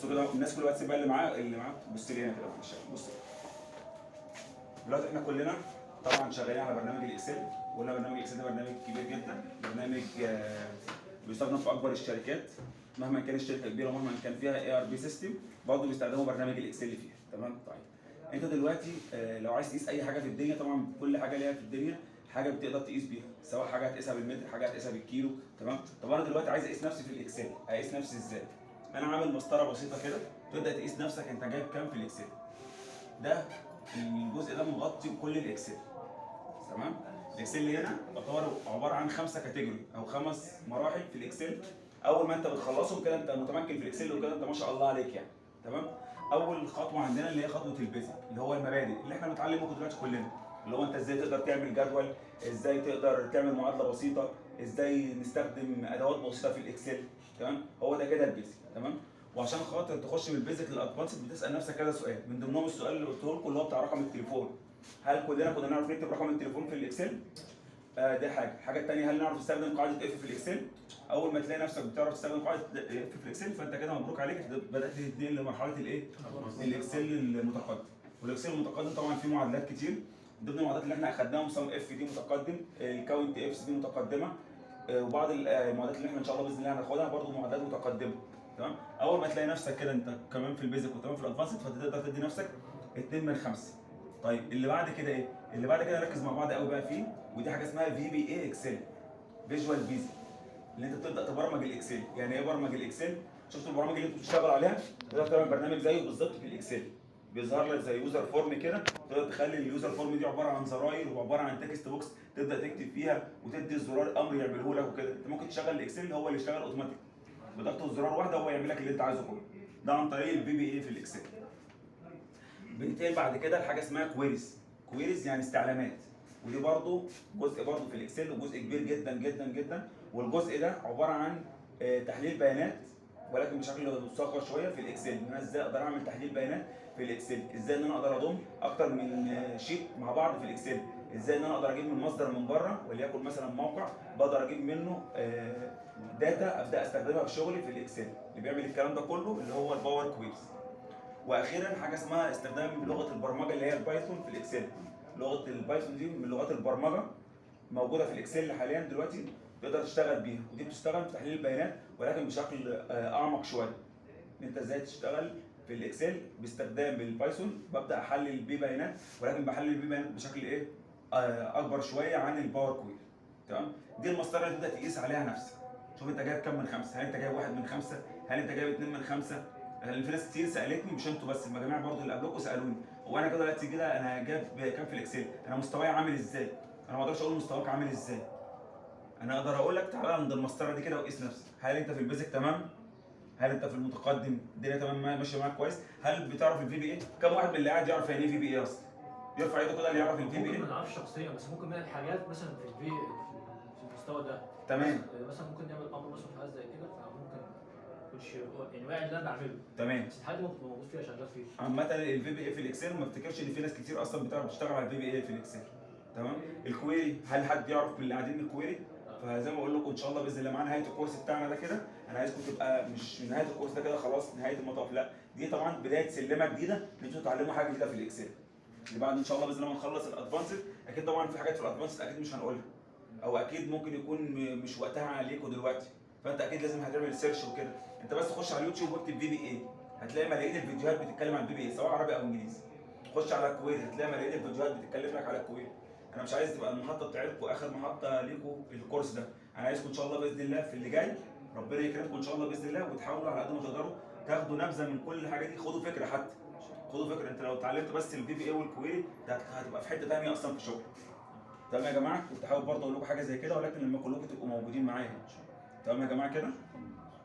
بصوا كده الناس كل واحد سيب بقى اللي معاه بص لي هنا كده في الشاشة. بص دلوقتي احنا كلنا طبعا شغالين على برنامج الاكسل، وقلنا برنامج الاكسل ده برنامج كبير جدا، برنامج بيستخدم في اكبر الشركات مهما كان الشركه كبيره ومهما كان فيها اي ار بي سيستم برضه بيستخدموا برنامج الاكسل فيها. تمام. طيب انت دلوقتي لو عايز تقيس اي حاجه في الدنيا، طبعا كل حاجه ليها في الدنيا حاجه بتقدر تقيس بيها، سواء حاجه هتقيسها بالمتر، حاجه هتقيسها بالكيلو. تمام. طب انا دلوقتي عايز اقيس نفسي في الاكسل، اقيس نفسي ازاي؟ انا عامل مسطره بسيطه كده تبدا تقيس نفسك انت جايب كام في الاكسل. ده الجزء ده مغطي كل الاكسل. تمام. الاكسل اللي هنا يعتبر عباره عن 5 كاتيجوري او 5 مراحل في الاكسل. اول ما انت بتخلصهم كده انت متمكن في الاكسل وكده انت ما شاء الله عليك يعني. تمام. اول خطوه عندنا اللي هي خطوه البيزك، اللي هو المبادئ اللي احنا بنتعلمه دلوقتي كلنا، اللي هو انت ازاي تقدر تعمل جدول، ازاي تقدر تعمل معادله بسيطه، ازاي نستخدم ادوات بسيطه في الاكسل. تمام. هو ده كده البيزك. تمام. وعشان خاطر تخش من البيزك للادفانسد بتسال نفسك كذا سؤال، من ضمنهم السؤال اللي قلته لكم اللي هو بتاع رقم التليفون. هل كلنا كنا نعرف نكتب رقم التليفون في الاكسل؟ دي الحاجه الثانيه، هل نعرف نستخدم قاعده اف في الاكسل؟ اول ما تلاقي نفسك بتعرف تستخدم قاعده اف في الاكسل فانت كده مبروك عليك، بدات تنتقل لمرحله الايه؟ الاكسل المتقدم. والاكسل المتقدم طبعا فيه معادلات كتير، ضمن المعادلات اللي احنا اخدناهم سم اف دي متقدم، الكاونت اف دي متقدمه، وبعض المعادلات اللي احنا ان شاء الله باذن الله هناخدها برضه معادلات متقدمه. تمام. اول ما تلاقي نفسك كده انت كمان في البيزك وتمام في الادفانسد فتقدر تدي نفسك 2 من 5. طيب اللي بعد كده ايه؟ اللي بعد كده نركز مع بعض قوي بقى فيه، ودي حاجه اسمها في بي اي اكسل، فيجوال بيزك، اللي انت بتبدا تبرمج الاكسل. يعني ايه برمج الاكسل؟ شفت البرامج اللي انت بتشتغل عليها؟ تقدر تعمل برنامج زيه بالظبط في الاكسل، بيظهر لك زي يوزر فورم كده، تقدر تخلي اليوزر فورم دي عباره عن زراير وعباره عن تكست بوكس تبدا تكتب فيها وتدي الزرار امر يعمله لك وكده. انت ممكن تشغل الاكسل هو اللي يشتغل اوتوماتيك بضغطه زرار واحده هو يعمل لك اللي انت عايزه كله. ده عن طريق الفي بي اي في الاكسل. بننتقل بعد كده لحاجه اسمها كويريز. كويريز يعني استعلامات، ودي برضو جزء برضو في الاكسل وجزء كبير جدا جدا جدا. والجزء ده عباره عن تحليل بيانات ولكن بشكل مصغر شويه في الاكسل. ان انا ازاي اقدر اعمل تحليل بيانات في الاكسل، ازاي ان انا اقدر اضم اكتر من شيت مع بعض في الاكسل، ازاي ان انا اقدر اجيب من مصدر من بره وليكن مثلا موقع بقدر اجيب منه داتا ابدا استخدمها في شغلي في الاكسل. اللي بيعمل الكلام ده كله اللي هو الباور كويريز. واخيرا حاجه اسمها استخدام لغه البرمجه اللي هي البايثون في الاكسل. لغه البايثون دي من لغات البرمجه موجوده في الاكسل حاليا دلوقتي، تقدر تشتغل بيها، ودي بتشتغل في تحليل البيانات ولكن بشكل اعمق شويه. انت ازاي تشتغل في الاكسل باستخدام البايثون، ببدا احلل بيه بيانات ولكن بحلل بيه بيانات بشكل ايه؟ اكبر شويه عن الباور كويري. تمام. دي المسطره اللي تبدا تقيس عليها نفسك. شوف انت جايب كام من 5، هل انت جايب 1 من 5؟ هل انت جايب 2 من 5؟ لان في ناس كتير سالتني، مش انتوا بس، المجاميع برضو اللي قبلكم سالوني هو انا كده دلوقتي كده انا جايب كام في الاكسل؟ انا مستواي عامل ازاي؟ انا ما اقدرش اقول مستواك عامل ازاي. انا اقدر اقول لك تعالى عند المسطره دي كده وقيس نفسك. هل انت في البيزك تمام؟ هل انت في المتقدم الدنيا تمام ماشيه معاك كويس؟ هل بتعرف الفي بي اي؟ كم واحد من اللي قاعد يعرف يعني ايه في بي اي اصلا؟ يرفع ايده كده اللي يعرف الفي بي اي. ممكن ما نعرفش شخصيا بس ممكن نعمل حاجات مثلا في المستوى ده. تمام. مثلا ممكن نعمل امر مثلا في حاجه زي كده فممكن كنتش يعني واعي اللي انا بعمله. تمام. بس الحاجه دي ممكن تبقى موجود فيها شغال فيها. عامة الفي بي اي في الاكسل ما افتكرش ان في ناس كتير اصلا بتعرف تشتغل على الفي بي اي في الاكسل. تمام. الكويري، هل حد يعرف من اللي قاعدين الكويري؟ فزي ما بقول لكم ان شاء الله باذن الله مع نهايه الكورس بتاعنا ده كده، انا عايزكم تبقى مش نهايه الكورس ده كده خلاص نهايه المطاف، لا دي طبعا بدايه سلمه جديده ان انتوا تتعلموا حاجه جديده في الاكسل. اللي بعد ان شاء الله باذن الله ما نخلص الادفانسد، اكيد طبعا في حاجات في الادفانسد اكيد مش هنقولها او اكيد ممكن يكون مش وقتها عليكم دلوقتي، فانت اكيد لازم هتعمل سيرش وكده. انت بس خش على اليوتيوب واكتب في بي اي هتلاقي ملايين الفيديوهات بتتكلم عن الفي بي اي سواء عربي او انجليزي. خش على الكويري هتلاقي ملايين الفيديوهات بتتكلم لك على الكويري. انا مش عايز تبقى المحطه بتاعتكم اخر محطه ليكم الكورس ده، انا عايزكم ان شاء الله باذن الله في اللي جاي ربنا يكرمكم ان شاء الله باذن الله وتحاولوا على قد ما تقدروا تاخدوا نبذه من كل الحاجات دي، خدوا فكره حتى. خدوا فكره، انت لو اتعلمت بس الفي بي اي والكويري ده هتبقى في حته ثانيه اصلا في الشغل. تمام يا جماعه؟ كنت حابب برضه اقول لكم حاجه زي كده ولكن لما كلكم تبقوا موجودين معايا. تمام يا جماعه كده؟